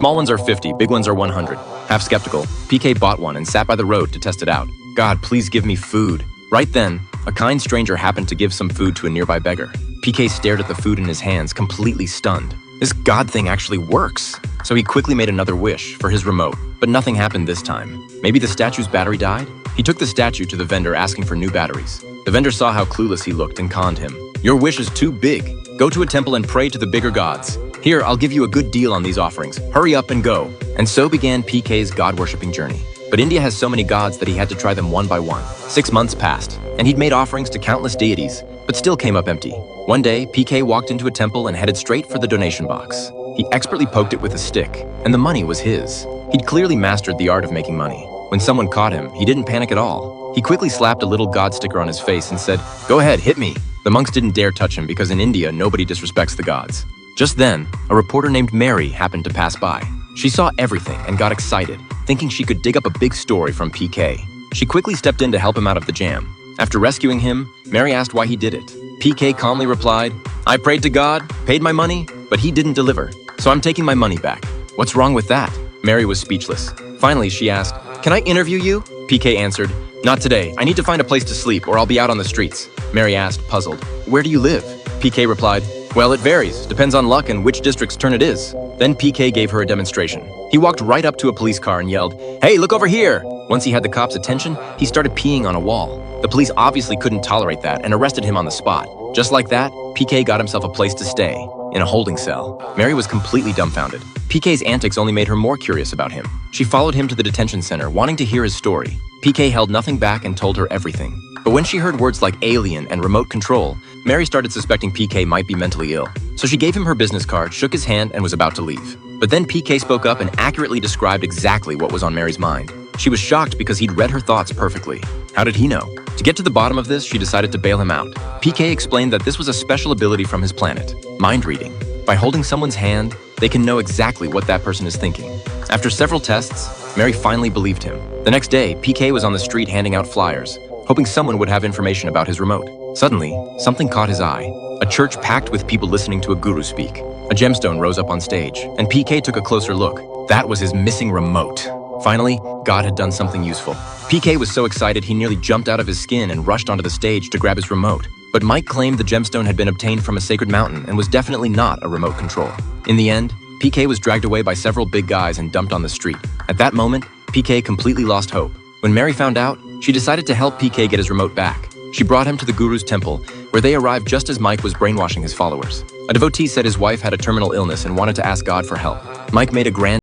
Small ones are 50, big ones are 100. Half skeptical, PK bought one and sat by the road to test it out. God, please give me food. Right then, a kind stranger happened to give some food to a nearby beggar. PK stared at the food in his hands, completely stunned. This God thing actually works. So he quickly made another wish for his remote, but nothing happened this time. Maybe the statue's battery died? He took the statue to the vendor asking for new batteries. The vendor saw how clueless he looked and conned him. Your wish is too big. Go to a temple and pray to the bigger gods. Here, I'll give you a good deal on these offerings. Hurry up and go. And so began PK's God-worshipping journey. But India has so many gods that he had to try them one by one. 6 months passed, and he'd made offerings to countless deities, but still came up empty. One day, PK walked into a temple and headed straight for the donation box. He expertly poked it with a stick, and the money was his. He'd clearly mastered the art of making money. When someone caught him, he didn't panic at all. He quickly slapped a little god sticker on his face and said, "Go ahead, hit me." The monks didn't dare touch him because in India, nobody disrespects the gods. Just then, a reporter named Mary happened to pass by. She saw everything and got excited, thinking she could dig up a big story from PK. She quickly stepped in to help him out of the jam. After rescuing him, Mary asked why he did it. PK calmly replied, "I prayed to God, paid my money, but he didn't deliver, so I'm taking my money back. What's wrong with that?" Mary was speechless. Finally, she asked, "Can I interview you?" PK answered, "Not today. I need to find a place to sleep or I'll be out on the streets." Mary asked, puzzled, "Where do you live?" PK replied, "Well, it varies. Depends on luck and which district's turn it is." Then PK gave her a demonstration. He walked right up to a police car and yelled, "Hey, look over here!" Once he had the cops' attention, he started peeing on a wall. The police obviously couldn't tolerate that and arrested him on the spot. Just like that, PK got himself a place to stay, in a holding cell. Mary was completely dumbfounded. PK's antics only made her more curious about him. She followed him to the detention center, wanting to hear his story. PK held nothing back and told her everything. But when she heard words like alien and remote control, Mary started suspecting PK might be mentally ill. So she gave him her business card, shook his hand, and was about to leave. But then PK spoke up and accurately described exactly what was on Mary's mind. She was shocked because he'd read her thoughts perfectly. How did he know? To get to the bottom of this, she decided to bail him out. PK explained that this was a special ability from his planet, mind reading. By holding someone's hand, they can know exactly what that person is thinking. After several tests, Mary finally believed him. The next day, PK was on the street handing out flyers, hoping someone would have information about his remote. Suddenly, something caught his eye. A church packed with people listening to a guru speak. A gemstone rose up on stage, and PK took a closer look. That was his missing remote. Finally, God had done something useful. PK was so excited he nearly jumped out of his skin and rushed onto the stage to grab his remote. But Mike claimed the gemstone had been obtained from a sacred mountain and was definitely not a remote control. In the end, PK was dragged away by several big guys and dumped on the street. At that moment, PK completely lost hope. When Mary found out, she decided to help PK get his remote back. She brought him to the guru's temple, where they arrived just as Mike was brainwashing his followers. A devotee said his wife had a terminal illness and wanted to ask God for help. Mike made a grand